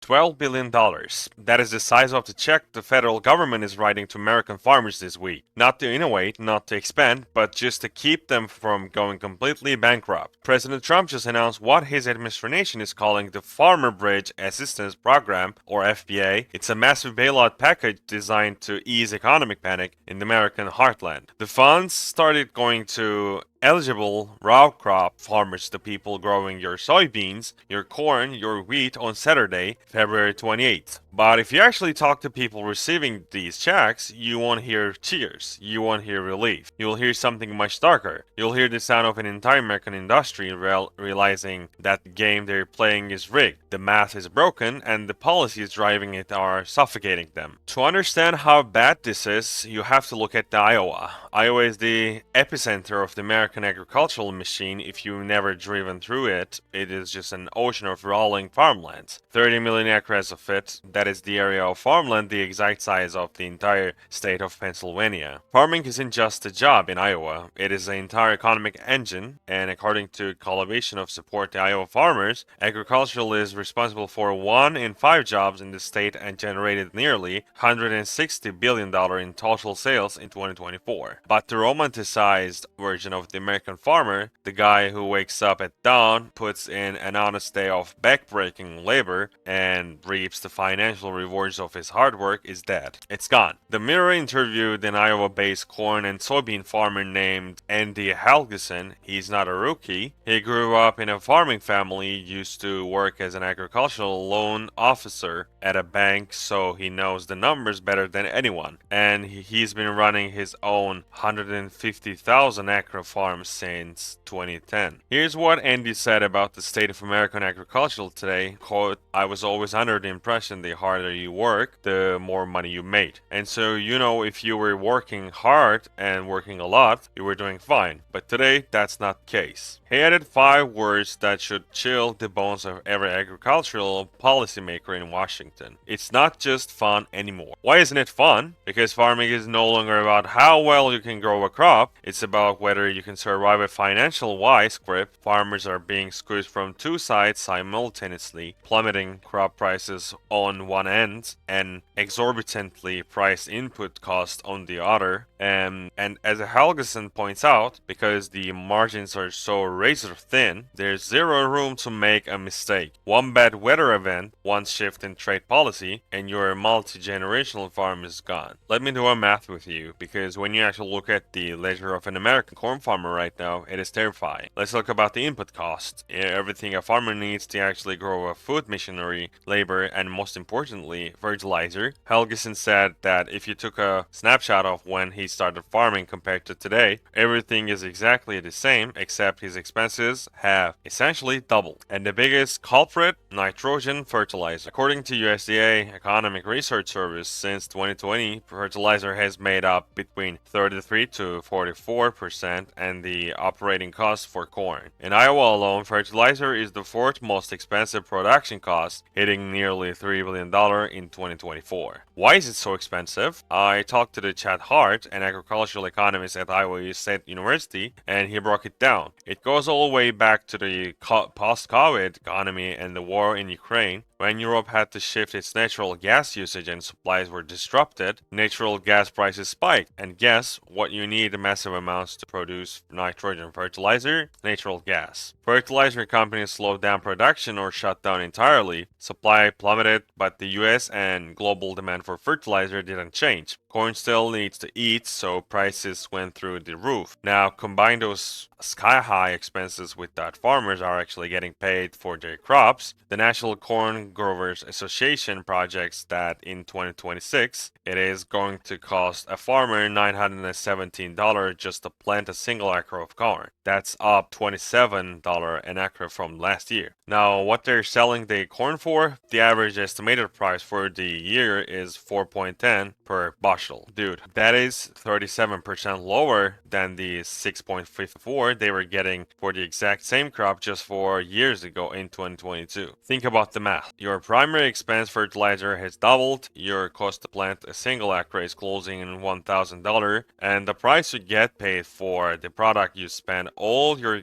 $12 billion. That is the size of the check the federal government is writing to American farmers this week. Not to innovate, not to expand, but just to keep them from going completely bankrupt. President Trump just announced what his administration is calling the Farmer Bridge Assistance Program, or FBA. It's a massive bailout package designed to ease economic panic in the American heartland. The funds started going to eligible row crop farmers, the people growing your soybeans, your corn, your wheat on Saturday, February 28th. But if you actually talk to people receiving these checks, you won't hear cheers. You won't hear relief. You'll hear something much darker. You'll hear the sound of an entire American industry realizing that the game they're playing is rigged. The math is broken and the policies driving it are suffocating them. To understand how bad this is, you have to look at Iowa. Iowa is the epicenter of the American agricultural machine. If you've never driven through it, it is just an ocean of rolling farmlands. 30 million acres of it, that is the area of farmland the exact size of the entire state of Pennsylvania. Farming isn't just a job in Iowa, it is the entire economic engine, and according to Coalition of Support the Iowa Farmers, agriculture is responsible for 1 in 5 jobs in the state and generated nearly $160 billion in total sales in 2024. But the romanticized version of the American farmer, the guy who wakes up at dawn, puts in an honest day of backbreaking labor, and reaps the financial rewards of his hard work, is dead. It's gone. The Mirror interviewed an Iowa-based corn and soybean farmer named Andy Helgeson. He's not a rookie. He grew up in a farming family, used to work as an agricultural loan officer at a bank, so he knows the numbers better than anyone. And he's been running his own 150,000 acre farm since 2010. Here's what Andy said about the state of American agriculture today. Quote, "I was always under the impression the harder you work, the more money you made. And so, if you were working hard and working a lot, you were doing fine. But today, that's not the case." He added 5 words that should chill the bones of every agricultural policymaker in Washington. It's not just fun anymore. Why isn't it fun? Because farming is no longer about how well you can grow a crop, it's about whether you can survive a financial vice grip. Farmers are being squeezed from 2 sides simultaneously, plummeting crop prices on one end and exorbitantly priced input cost on the other. And as Helgeson points out, because the margins are so razor thin, there's zero room to make a mistake. One bad weather event, one shift in trade policy, and your multi-generational farm is gone. Let me do a math with you, because when you actually look at the ledger of an American corn farmer right now, it is terrifying. Let's talk about the input cost. Everything a farmer needs to actually grow a food machinery, labor, and most importantly, fertilizer. Helgeson said that if you took a snapshot of when he started farming compared to today, everything is exactly the same, except his expenses have essentially doubled. And the biggest culprit, nitrogen fertilizer. According to USDA Economic Research Service, since 2020, fertilizer has made up between 33 to 44% and the operating cost for corn. In Iowa alone, fertilizer is the 4th most expensive production cost, hitting nearly $3 billion in 2024. Why is it so expensive? I talked to the Chad Hart, an agricultural economist at Iowa State University, and he broke it down. It goes all the way back to the post-COVID economy and the war in Ukraine. When Europe had to shift its natural gas usage and supplies were disrupted, natural gas prices spiked. And guess what you need massive amounts to produce nitrogen fertilizer? Natural gas. Fertilizer companies slowed down production or shut down entirely. Supply plummeted, but the US and global demand for fertilizer didn't change. Corn still needs to eat, so prices went through the roof. Now combine those sky-high expenses with that farmers are actually getting paid for their crops. The National Corn Growers Association projects that in 2026, it is going to cost a farmer $917 just to plant a single acre of corn. That's up $27 an acre from last year. Now, what they're selling the corn for, the average estimated price for the year is $4.10 per bushel. Dude, that is 37% lower than the $6.54 they were getting for the exact same crop just 4 years ago in 2022. Think about the math. Your primary expense fertilizer has doubled, your cost to plant a single acre is closing in $1,000, and the price you get paid for the product you spend all year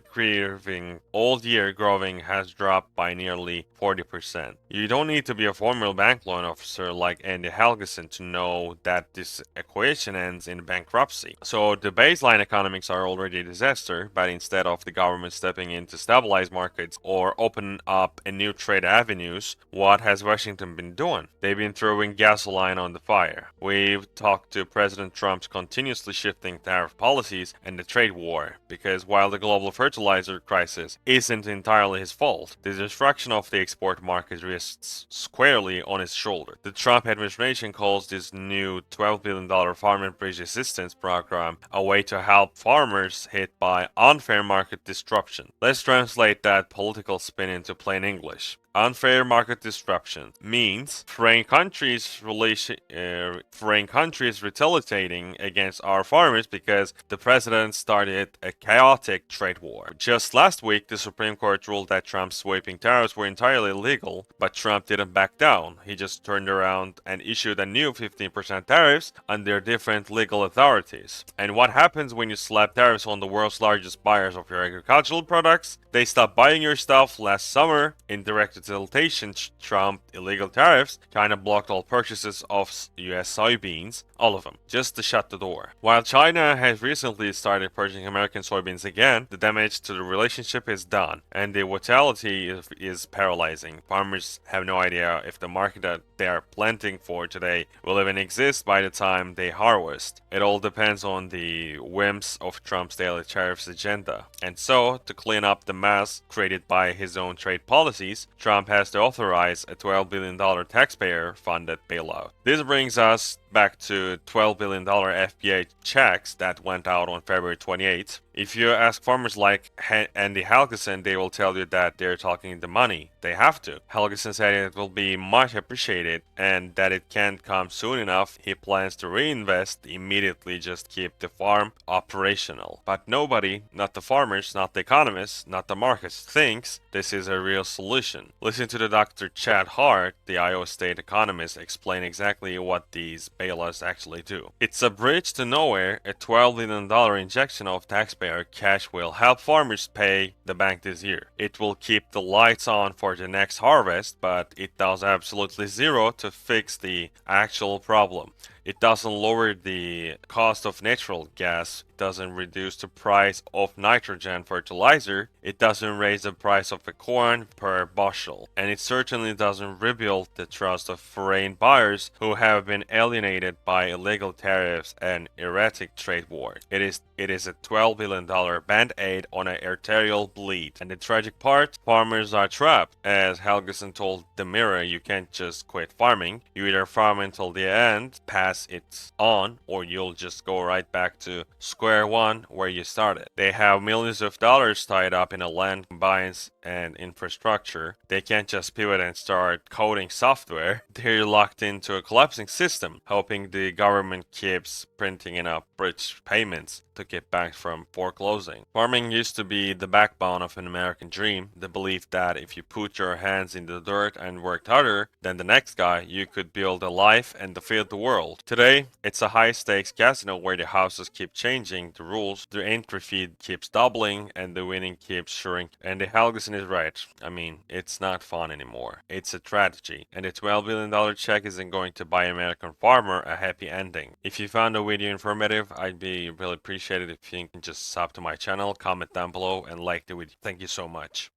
growing has dropped by nearly 40%. You don't need to be a former bank loan officer like Andy Helgeson to know that this equation ends in bankruptcy. So the baseline economics are already a disaster, but instead of the government stepping in to stabilize markets or open up a new trade avenues, what has Washington been doing? They've been throwing gasoline on the fire. We've talked to President Trump's continuously shifting tariff policies and the trade war, because while the global fertilizer crisis isn't entirely his fault, the destruction of the export market rests squarely on his shoulder. The Trump administration calls this new $12 billion Farm and Bridge Assistance Program a way to help farmers hit by unfair market disruption. Let's translate that political spin into plain English. Unfair market disruption means foreign countries retaliating against our farmers because the president started a chaotic trade war. Just last week, the Supreme Court ruled that Trump's sweeping tariffs were entirely legal, but Trump didn't back down. He just turned around and issued a new 15% tariffs under different legal authorities. And what happens when you slap tariffs on the world's largest buyers of your agricultural products? They stopped buying your stuff last summer. In direct retaliation, Trump illegal tariffs kind of blocked all purchases of US soybeans, all of them, just to shut the door. While China has recently started purchasing American soybeans again, the damage to the relationship is done, and the volatility is paralyzing. Farmers have no idea if the market that they are planting for today will even exist by the time they harvest. It all depends on the whims of Trump's daily tariffs agenda. And so, to clean up the mess created by his own trade policies, Trump has to authorize a $12 billion taxpayer-funded bailout. This brings us back to $12 billion FBA checks that went out on February 28th. If you ask farmers like Andy Helgeson, they will tell you that they're talking the money. They have to. Helgeson said it will be much appreciated and that it can't come soon enough. He plans to reinvest immediately, just keep the farm operational. But nobody, not the farmers, not the economists, not the markets, thinks this is a real solution. Listen to the Dr. Chad Hart, the Iowa State economist, explain exactly what these bailouts actually do. It's a bridge to nowhere. A $12 billion injection of taxpayer cash will help farmers pay the bank this year. It will keep the lights on for the next harvest, but it does absolutely zero to fix the actual problem. It doesn't lower the cost of natural gas, it doesn't reduce the price of nitrogen fertilizer, it doesn't raise the price of the corn per bushel, and it certainly doesn't rebuild the trust of foreign buyers who have been alienated by illegal tariffs and erratic trade wars. It is a $12 billion band-aid on an arterial bleed. And the tragic part, farmers are trapped. As Helgeson told The Mirror, you can't just quit farming. You either farm until the end, pass it on, or you'll just go right back to square one where you started. They have millions of dollars tied up in a land, combines, and infrastructure. They can't just pivot and start coding software. They're locked into a collapsing system, hoping the government keeps printing enough bridge payments to get back from foreclosing. Farming used to be the backbone of an American dream, the belief that if you put your hands in the dirt and worked harder than the next guy, you could build a life and defeat the world. Today, it's a high-stakes casino where the houses keep changing the rules, the entry fee keeps doubling, and the winning keeps shrinking. And the Helgeson is right. I mean, it's not fun anymore. It's a tragedy. And the $12 billion check isn't going to buy American farmer a happy ending. If you found the video informative, I'd be really appreciated if you can just sub to my channel, comment down below, and like the video. Thank you so much.